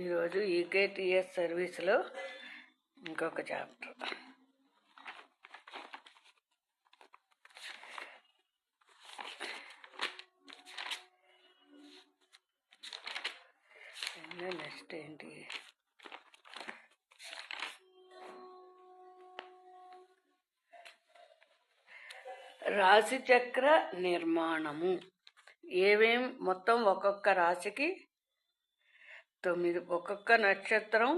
ఈరోజు ఈకేటీఎస్ సర్వీస్లో ఇంకొక చాప్టర్. నెక్స్ట్ ఏంటి? రాశిచక్ర నిర్మాణము. మొత్తం ఒక్కొక్క రాశికి 9, ఒక్కొక్క నక్షత్రం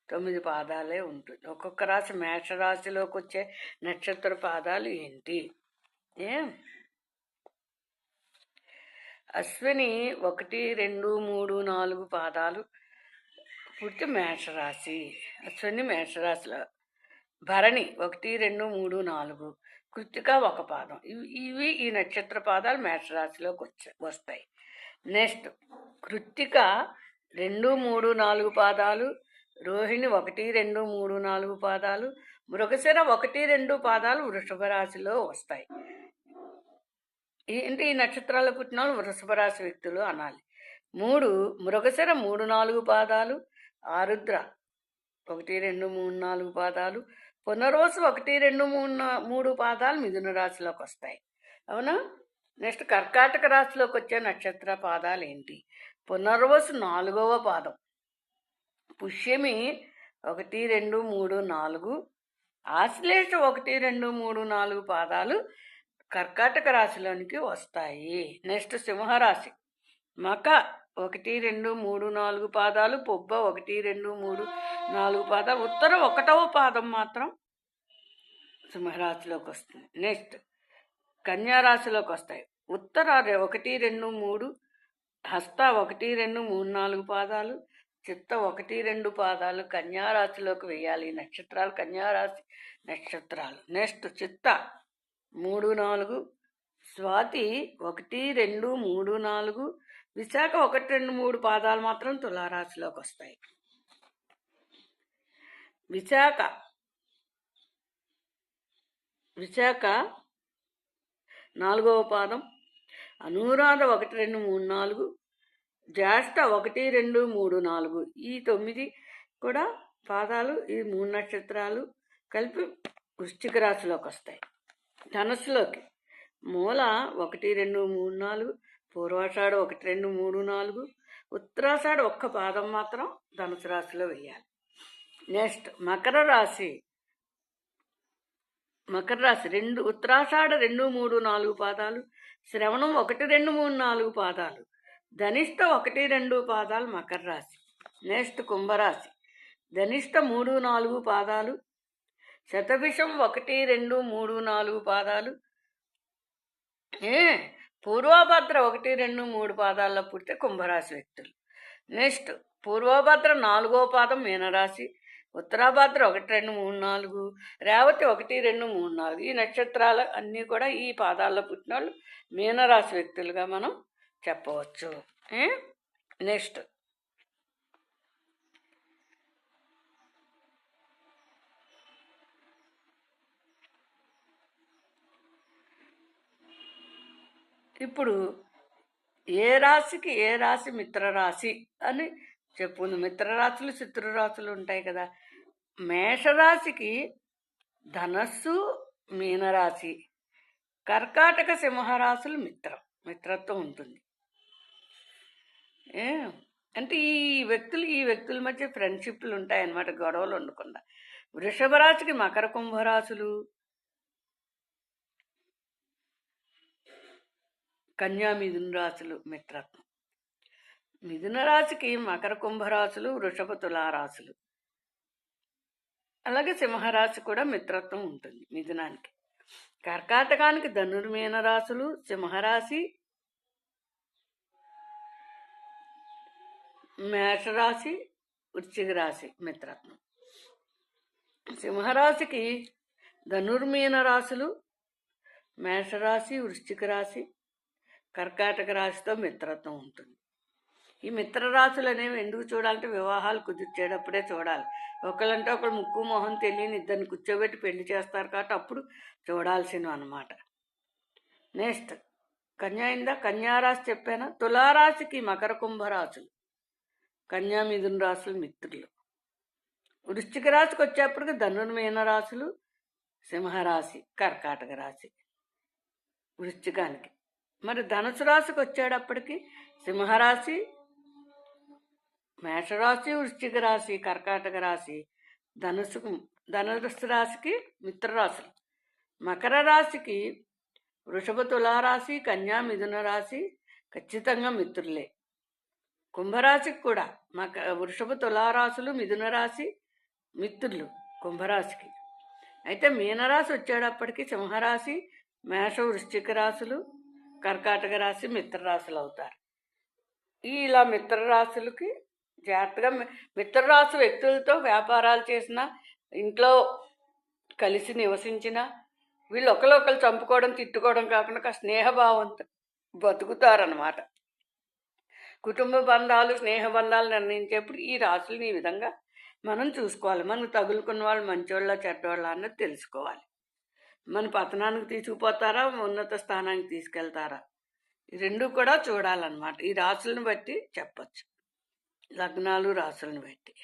9 పాదాలే ఉంటుంది. ఒక్కొక్క రాశి మేషరాశిలోకి వచ్చే నక్షత్ర పాదాలు ఏంటి? అశ్విని 1, 2, 3, 4 పాదాలు పుట్టి మేషరాశి. అశ్విని మేషరాశిలో. భరణి 1, 2, 3, 4. కృత్తిక 1 పాదం. ఇవి ఈ నక్షత్ర పాదాలు మేషరాశిలోకి వస్తాయి. నెక్స్ట్ కృత్తిక 2, 3, 4 పాదాలు. రోహిణి 1, 2, 3, 4 పాదాలు. మృగశిర 1, 2 పాదాలు వృషభ రాశిలో వస్తాయి. ఈ నక్షత్రాలు పుట్టిన వాళ్ళు వృషభ రాశి వ్యక్తులు అనాలి. మృగశిర 3, 4 పాదాలు. ఆరుద్ర 1, 2, 3, 4 పాదాలు. పునర్వసు 1, 2, 3 పాదాలు మిథున రాశిలోకి వస్తాయి. అవునా? నెక్స్ట్ కర్కాటక రాశిలోకి వచ్చే నక్షత్ర పాదాలు ఏంటి? పునర్వసు 4వ పాదం. పుష్యమి 1, 2, 3, 4. ఆశ్లేష 1, 2, 3, 4 పాదాలు కర్కాటక రాశిలోనికి వస్తాయి. నెక్స్ట్ సింహరాశి. మక 1, 2, 3, 4 పాదాలు. పొబ్బ 1, 2, 3, 4 పాదాలు. ఉత్తర 1వ పాదం మాత్రం సింహరాశిలోకి వస్తుంది. నెక్స్ట్ కన్యారాశిలోకి వస్తాయి. ఉత్తర 1, 2, 3. హస్త 1, 2, 3, 4 పాదాలు. చిత్త 1, 2 పాదాలు కన్యారాశిలోకి వేయాలి. నక్షత్రాలు కన్యారాశి నక్షత్రాలు. నెక్స్ట్ చిత్త 3, 4. స్వాతి 1, 2, 3, 4. విశాఖ 1, 2, 3 పాదాలు మాత్రం తులారాశిలోకి వస్తాయి. విశాఖ 4వ పాదం. అనురాధ 1, 2, 3, 4. జ్యేష్ఠ 1, 2, 3, 4. ఈ 9 కూడా పాదాలు, ఈ 3 నక్షత్రాలు కలిపి వృశ్చిక రాశిలోకి వస్తాయి. ధనుస్సులోకి మూల 1, 2, 3, 4. పూర్వాషాఢ 1, 2, 3, 4. ఉత్తరాషాఢ 1 పాదం మాత్రం ధనుసు రాశిలో వేయాలి. నెక్స్ట్ మకర రాశి. 2 ఉత్తరాషాఢ 2, 3, 4 పాదాలు. శ్రవణం 1, 2, 3, 4 పాదాలు. ధనిష్ట 1, 2 పాదాలు మకర రాశి. నెక్స్ట్ కుంభరాశి. ధనిష్ట 3, 4 పాదాలు. శతభిషం 1, 2, 3, 4 పాదాలు. పూర్వభద్ర 1, 2, 3 పాదాల్లో పుడితే కుంభరాశి వ్యక్తులు. నెక్స్ట్ పూర్వభద్ర 4వ పాదం మీనరాశి. ఉత్తరాభద్ర 1, 2, 3, 4. రేవతి 1, 2, 3, 4. ఈ నక్షత్రాలు అన్నీ కూడా ఈ పాదాల్లో పుట్టిన వాళ్ళు మీనరాశి వ్యక్తులుగా మనం చెప్పవచ్చు. నెక్స్ట్ ఇప్పుడు ఏ రాశికి ఏ రాశి మిత్రరాశి అని చెప్పుకుంది. మిత్రరాశులు శత్రురాశులు ఉంటాయి కదా. మేషరాశికి ధనస్సు మీనరాశి, కర్కాటక సింహరాశులు మిత్రత్వం ఉంటుంది. అంటే ఈ వ్యక్తుల మధ్య ఫ్రెండ్షిప్లు ఉంటాయన్నమాట, గొడవలు ఉండకుండా. వృషభ రాశికి మకర కుంభరాశులు, కన్యా మిథున రాశులు మిత్రత్వం. మిథున రాశికి మకర కుంభరాశులు, వృషభ తులారాశులు. అలాగే సింహరాశి కూడా మిత్రత్వం ఉంటుంది మిథునానికి. కర్కాటకానికి ధనుర్మీన రాశులు, సింహరాశి, మేషరాశి, వృశ్చిక రాశి మిత్రత్వం. సింహరాశికి ధనుర్మీన రాశులు, మేషరాశి, వృశ్చిక రాశి, కర్కాటక రాశితో మిత్రత్వం ఉంటుంది. ఈ మిత్రరాశులు అనేవి ఎందుకు చూడాలంటే వివాహాలు కుదిర్చేటప్పుడే చూడాలి. ఒకళ్ళంటే ఒకళ్ళు ముక్కు మొహం తెలియని ఇద్దరిని కూర్చోబెట్టి పెళ్లి చేస్తారు కాబట్టి అప్పుడు చూడాల్సినవి అన్నమాట. నెక్స్ట్ కన్యారాశి చెప్పానా. తులారాశికి మకర కుంభరాశులు. కన్యా మిథున రాశులు మిత్రులు. వృశ్చిక రాశికి వచ్చేప్పటికి ధనుర్మీన రాశులు, సింహరాశి, కర్కాటక రాశి వృశ్చికానికి. మరి ధనుసు రాశికి వచ్చేటప్పటికి సింహరాశి, మేషరాశి, వృశ్చిక రాశి, కర్కాటక రాశి, ధనుసు రాశికి మిత్రరాశులు. మకర రాశికి వృషభ తులారాశి, కన్యా మిథున రాశి ఖచ్చితంగా మిత్రులే. కుంభరాశికి కూడా వృషభ తులారాశులు, మిథున రాశి మిత్రులు కుంభరాశికి. అయితే మీనరాశి వచ్చేటప్పటికి సింహరాశి, మేష, వృశ్చిక రాశులు, కర్కాటక రాశి మిత్రరాశులు అవుతారు. ఇలా మిత్రరాశులకి జాగ్రత్తగా మిత్రరాశి వ్యక్తులతో వ్యాపారాలు చేసిన, ఇంట్లో కలిసి నివసించిన వీళ్ళు ఒకరు చంపుకోవడం, తిట్టుకోవడం కాకుండా స్నేహభావంతో బతుకుతారన్నమాట. కుటుంబ బంధాలు, స్నేహ బంధాలు నిర్ణయించేప్పుడు ఈ రాశులను ఈ విధంగా మనం చూసుకోవాలి. మనకు తగులుకున్న వాళ్ళు మంచోళ్ళ చెడ్డోళ్ళ అన్నది తెలుసుకోవాలి. మన పతనానికి తీసుకుపోతారా, ఉన్నత స్థానానికి తీసుకెళ్తారా, ఈ రెండు కూడా చూడాలన్నమాట. ఈ రాశులను బట్టి చెప్పచ్చు, లగ్నాలు రాశులను బట్టి.